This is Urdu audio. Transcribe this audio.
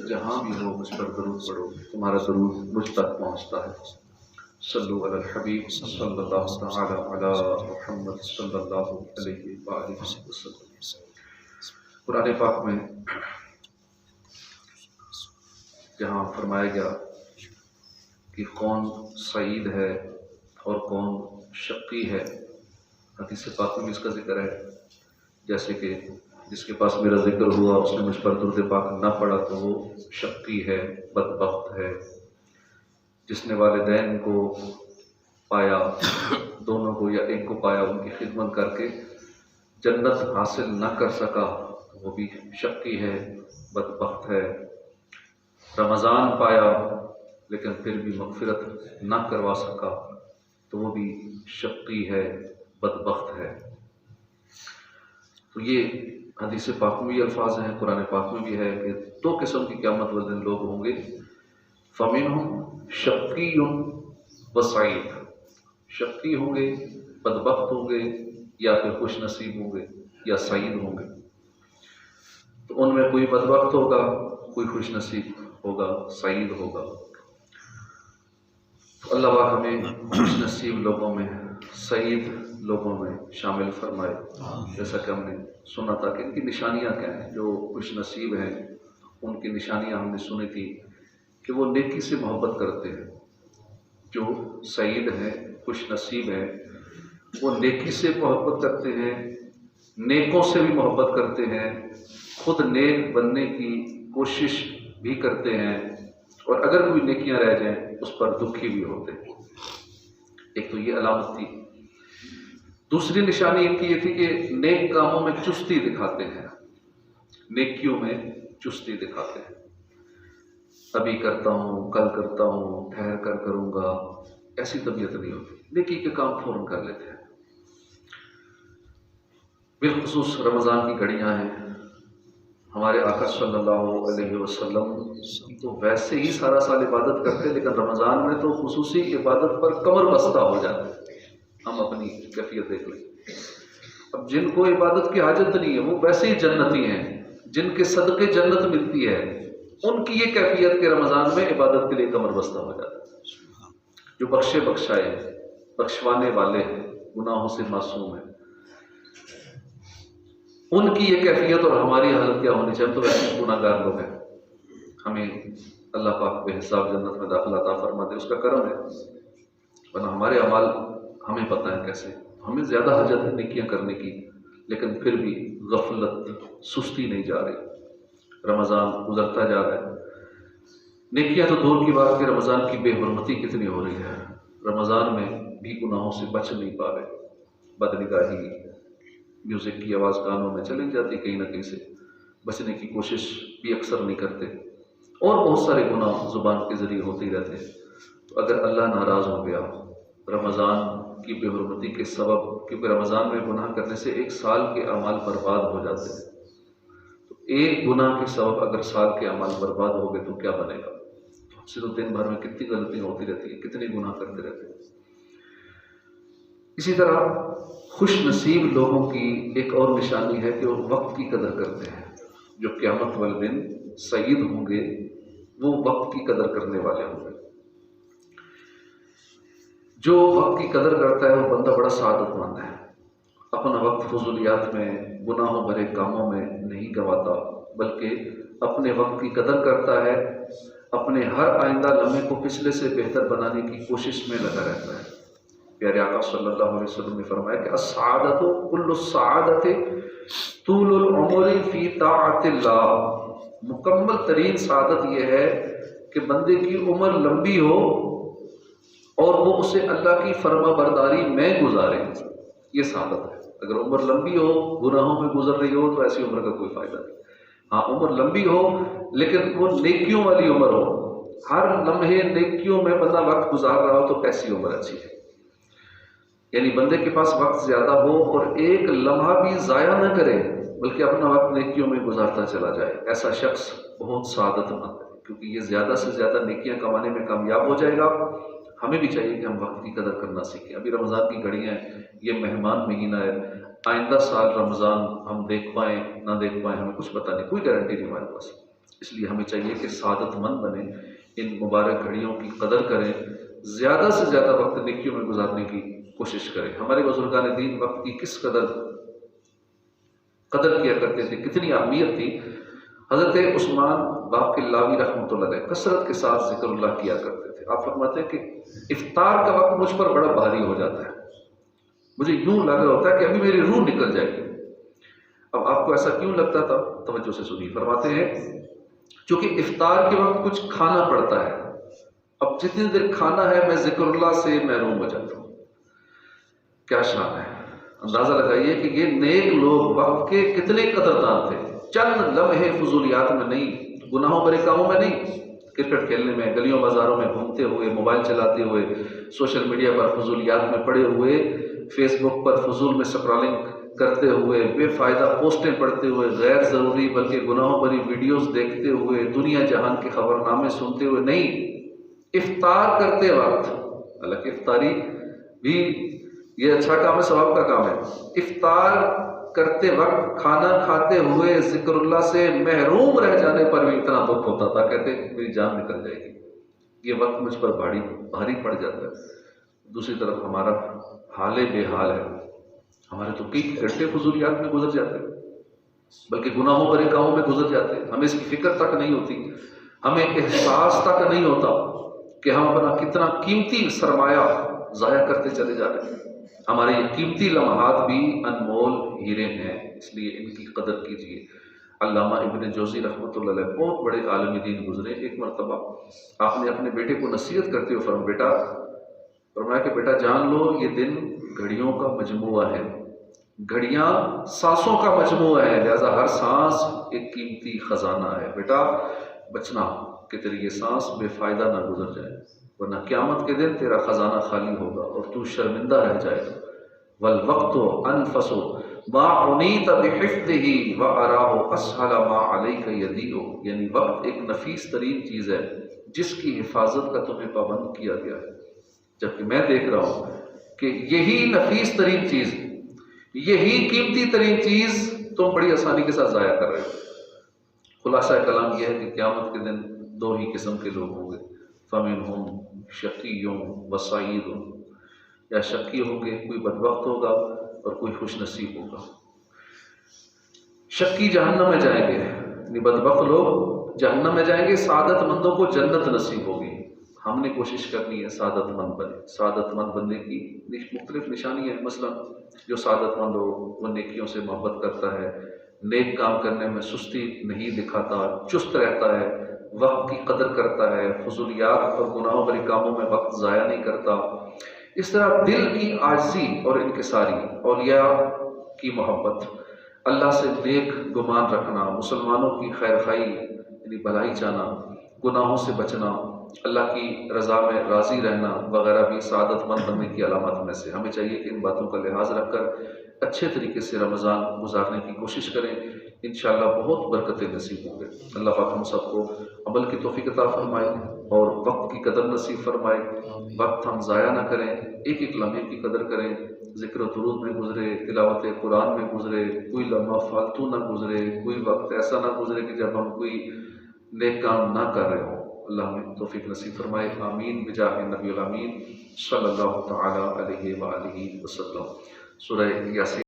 جہاں بھی ہو مجھ پر درود پڑھو، تمہارا درود مجھ تک پہنچتا ہے۔ صلو علی الحبیب صلی اللہ تعالی علی محمد صلی اللہ علیہ وآلہ وسلم۔ قرآن پاک میں جہاں فرمایا گیا کہ کون سعید ہے اور کون شقی ہے، حدیث پاک میں اس کا ذکر ہے، جیسے کہ جس کے پاس میرا ذکر ہوا اس نے مجھ پر درود پاک نہ پڑھا تو وہ شقی ہے، بدبخت ہے۔ جس نے والدین کو پایا، دونوں کو یا ایک کو پایا، ان کی خدمت کر کے جنت حاصل نہ کر سکا وہ بھی شقی ہے، بدبخت ہے۔ رمضان پایا لیکن پھر بھی مغفرت نہ کروا سکا تو وہ بھی شقی ہے، بدبخت ہے۔ تو یہ حدیث پاک میں بھی الفاظ ہیں، قرآن پاک میں بھی ہے کہ دو قسم کی قیامت والے دن لوگ ہوں گے، فَمِنْهُمْ شَقِيٌّ وَسَعِيدٌ، شقی ہوں گے، بدبخت ہوں گے، یا پھر خوش نصیب ہوں گے یا سعید ہوں گے۔ تو ان میں کوئی بدبخت ہوگا، کوئی خوش نصیب ہوگا، سعید ہوگا۔ تو اللہ پاک ہمیں خوش نصیب لوگوں میں، سعید لوگوں میں شامل فرمائے۔ جیسا کہ ہم نے سنا تھا کہ ان کی نشانیاں کیا ہیں، جو خوش نصیب ہیں ان کی نشانیاں ہم نے سنی تھی کہ وہ نیکی سے محبت کرتے ہیں۔ جو سعید ہیں، خوش نصیب ہیں، وہ نیکی سے محبت کرتے ہیں، نیکوں سے بھی محبت کرتے ہیں، خود نیک بننے کی کوشش بھی کرتے ہیں، اور اگر کوئی نیکیاں رہ جائیں اس پر دکھی بھی ہوتے ہیں۔ ایک تو یہ علامت تھی۔ دوسری نشانی ان کی یہ تھی کہ نیک کاموں میں چستی دکھاتے ہیں، نیکیوں میں چستی دکھاتے ہیں۔ ابھی کرتا ہوں، کل کرتا ہوں، ٹھہر کر کروں گا، ایسی طبیعت نہیں ہوتی، نیکی کے کام فوراً کر لیتے ہیں۔ بالخصوص رمضان کی گھڑیاں ہیں، ہمارے آقا صلی اللہ علیہ وسلم تو ویسے ہی سارا سال عبادت کرتے لیکن رمضان میں تو خصوصی عبادت پر کمر بستہ ہو جاتے ہیں۔ ہم اپنی کیفیت دیکھ لیں، اب جن کو عبادت کی حاجت نہیں ہے وہ ویسے ہی جنتی ہیں، جن کے صدقے جنت ملتی ہے ان کی یہ کیفیت کہ رمضان میں عبادت کے لیے کمر بستہ ہو جاتا ہے۔ جو بخشے بخشائے، بخشوانے والے ہیں، گناہوں سے معصوم ہیں، ان کی یہ کیفیت اور ہماری حالت کیا ہونی چاہیے؟ تو ایسے گناہ گار لوگ ہیں، ہمیں اللہ پاک بے حساب جنت میں داخلہ عطا فرما دے، اس کا کرم ہے، ورنہ ہمارے اعمال ہمیں پتہ ہے کیسے۔ ہمیں زیادہ حاجت ہے نیکیاں کرنے کی، لیکن پھر بھی غفلت، سستی نہیں جا رہی، رمضان گزرتا جا رہا ہے۔ نیکیاں تو دور کی بات کہ رمضان کی بے حرمتی کتنی ہو رہی ہے، رمضان میں بھی گناہوں سے بچ نہیں پا رہے، بدنگاہی، میوزک کی آواز کانوں میں چلی جاتی، کہیں نہ کہیں سے بچنے کی کوشش بھی اکثر نہیں کرتے، اور بہت سارے گناہ زبان کے ذریعے ہوتے ہی رہتے ہیں۔ تو اگر اللہ ناراض ہو گیا رمضان کی بے حرمتی کے سبب، کیونکہ رمضان میں گناہ کرنے سے ایک سال کے اعمال برباد ہو جاتے ہیں، تو ایک گناہ کے سبب اگر سال کے اعمال برباد ہو گئے تو کیا بنے گا؟ ہم سے تو دن بھر میں کتنی غلطیاں ہوتی رہتی ہیں، کتنے گناہ کرتے رہتے ہیں۔ اسی طرح خوش نصیب لوگوں کی ایک اور نشانی ہے کہ وہ وقت کی قدر کرتے ہیں۔ جو قیامت والے دن سعید ہوں گے وہ وقت کی قدر کرنے والے ہوں گے۔ جو وقت کی قدر کرتا ہے وہ بندہ بڑا سعادت مند ہے، اپنا وقت فضولیات میں، گناہوں بھرے کاموں میں نہیں گنواتا، بلکہ اپنے وقت کی قدر کرتا ہے، اپنے ہر آئندہ لمحے کو پچھلے سے بہتر بنانے کی کوشش میں لگا رہتا ہے۔ پیارے آقا صلی اللہ علیہ وسلم نے فرمایا کہ السعادۃ کل السعادۃ طول العمر فی طاعت اللہ، مکمل ترین سعادت یہ ہے کہ بندے کی عمر لمبی ہو اور وہ اسے اللہ کی فرما برداری میں گزارے، یہ سعادت ہے۔ اگر عمر لمبی ہو، گناہوں میں گزر رہی ہو تو ایسی عمر کا کوئی فائدہ نہیں۔ ہاں عمر لمبی ہو لیکن وہ نیکیوں والی عمر ہو، ہر لمحے نیکیوں میں بندہ وقت گزار رہا ہو تو ایسی عمر اچھی ہے۔ یعنی بندے کے پاس وقت زیادہ ہو اور ایک لمحہ بھی ضائع نہ کرے بلکہ اپنا وقت نیکیوں میں گزارتا چلا جائے، ایسا شخص بہت سعادت مند ہے، کیونکہ یہ زیادہ سے زیادہ نیکیاں کمانے میں کامیاب ہو جائے گا۔ ہمیں بھی چاہیے کہ ہم وقت کی قدر کرنا سیکھیں۔ ابھی رمضان کی گھڑیاں ہیں، یہ مہمان مہینہ ہے، آئندہ سال رمضان ہم دیکھ پائیں نہ دیکھ پائیں ہمیں کچھ پتہ نہیں، کوئی گارنٹی نہیں ہمارے پاس۔ اس لیے ہمیں چاہیے کہ سعادت مند بنیں، ان مبارک گھڑیوں کی قدر کریں، زیادہ سے زیادہ وقت نیکیوں میں گزارنے کی کوشش کریں۔ ہمارے بزرگان دین وقت کی کس قدر کیا کرتے تھے، کتنی اہمیت تھی۔ حضرت عثمان باق لاوی رحمۃ اللہ علیہ کثرت کے ساتھ ذکر اللہ کیا کرتے تھے۔ آپ فرماتے ہیں کہ افطار کا وقت مجھ پر بڑا بھاری ہو جاتا ہے، مجھے یوں لگ رہا ہوتا ہے کہ ابھی میری روح نکل جائے گی۔ اب آپ کو ایسا کیوں لگتا تھا؟ توجہ سے سنیے۔ فرماتے ہیں چونکہ افطار کے وقت کچھ کھانا پڑتا ہے، اب جتنی دیر کھانا ہے میں ذکر اللہ سے محروم ہو جاتا ہوں۔ کیا شان ہے! اندازہ لگائیے کہ یہ نیک لوگ وقت کے کتنے قدردان تھے۔ چند لمحے فضولیات میں نہیں، گناہوں بھرے کاموں میں نہیں، کرکٹ کھیلنے میں، گلیوں بازاروں میں گھومتے ہوئے، موبائل چلاتے ہوئے، سوشل میڈیا پر فضولیات میں پڑے ہوئے، فیس بک پر فضول میں سکرولنگ کرتے ہوئے، بے فائدہ پوسٹیں پڑھتے ہوئے، غیر ضروری بلکہ گناہوں بھری ویڈیوز دیکھتے ہوئے، دنیا جہان کے خبرنامے سنتے ہوئے نہیں، افطار کرتے وقت، حالانکہ افطاری بھی یہ اچھا کام ہے، ثواب کا کام ہے، افطار کرتے وقت کھانا کھاتے ہوئے ذکر اللہ سے محروم رہ جانے پر بھی اتنا دکھ ہوتا تھا، کہتے میری جان نکل جائے گی، یہ وقت مجھ پر بھاری پڑ جاتا ہے۔ دوسری طرف ہمارا حال بے حال ہے، ہمارے تو کئی گھنٹے فضولیات میں گزر جاتے ہیں، بلکہ گناہوں بھرے کاموں میں گزر جاتے ہیں، ہمیں اس کی فکر تک نہیں ہوتی، ہمیں احساس تک نہیں ہوتا کہ ہم اپنا کتنا قیمتی سرمایہ ضائع کرتے چلے جا رہے ہیں۔ ہمارے یہ قیمتی لمحات بھی انمول ہیرے ہیں، اس لیے ان کی قدر کیجیے۔ علامہ ابن جوزی رحمۃ اللہ علیہ بہت بڑے عالم دین گزرے۔ ایک مرتبہ آپ نے اپنے بیٹے کو نصیحت کرتے ہوئے فرمایا کہ بیٹا جان لو یہ دن گھڑیوں کا مجموعہ ہے، گھڑیاں سانسوں کا مجموعہ ہے، لہذا ہر سانس ایک قیمتی خزانہ ہے، بیٹا بچنا کہ تیری یہ سانس بے فائدہ نہ گزر جائے، ورنہ قیامت کے دن تیرا خزانہ خالی ہوگا اور تو شرمندہ رہ جائے گا۔ والوقت انفس ما عنیت بحفظہ واراہ اسہل ما علیک یدیہ، یعنی وقت ایک نفیس ترین چیز ہے جس کی حفاظت کا تمہیں پابند کیا گیا ہے، جبکہ میں دیکھ رہا ہوں کہ یہی نفیس ترین چیز، یہی قیمتی ترین چیز تم بڑی آسانی کے ساتھ ضائع کر رہے ہو۔ خلاصہ کلام یہ ہے کہ قیامت کے دن دو ہی قسم کے لوگ ہوں گے، فَمِنْهُمْ شَقِيٌّ وَسَعِيدٌ، یا شقی ہوں گے، کوئی بدبخت ہوگا اور کوئی خوش نصیب ہوگا۔ شقی جہنم میں جائیں گے، یعنی بدبخت لوگ جہنم میں جائیں گے، سعادت مندوں کو جنت نصیب ہوگی۔ ہم نے کوشش کرنی ہے سعادت مند بنے۔ سعادت مند بننے کی مختلف نشانی ہے، مثلا جو سعادت مند ہو وہ نیکیوں سے محبت کرتا ہے، نیک کام کرنے میں سستی نہیں دکھاتا، چست رہتا ہے، وقت کی قدر کرتا ہے، فضولیات اور گناہوں بھرے کاموں میں وقت ضائع نہیں کرتا۔ اس طرح دل کی عاجزی اور انکساری، اولیاء کی محبت، اللہ سے نیک گمان رکھنا، مسلمانوں کی خیر خواہی یعنی بھلائی چاہنا، گناہوں سے بچنا، اللہ کی رضا میں راضی رہنا وغیرہ بھی سعادت مند بننے کی علامات میں سے۔ ہمیں چاہیے کہ ان باتوں کا لحاظ رکھ کر اچھے طریقے سے رمضان گزارنے کی کوشش کریں، انشاءاللہ بہت برکتیں نصیب ہوں گے۔ اللہ پاک ہم سب کو عمل کی توفیق عطا فرمائے اور وقت کی قدر نصیب فرمائے، وقت ہم ضائع نہ کریں، ایک ایک لمحے کی قدر کریں، ذکر و درود میں گزرے، تلاوت قرآن میں گزرے، کوئی لمحہ فالتو نہ گزرے، کوئی وقت ایسا نہ گزرے کہ جب ہم کوئی نیک کام نہ کر رہے ہوں۔ اللہ ہمیں توفیق نصیب فرمائے، آمین بجاہ نبی الامین صلی اللہ تعالی علیہ وآلہ وسلم۔ سورہ یاسین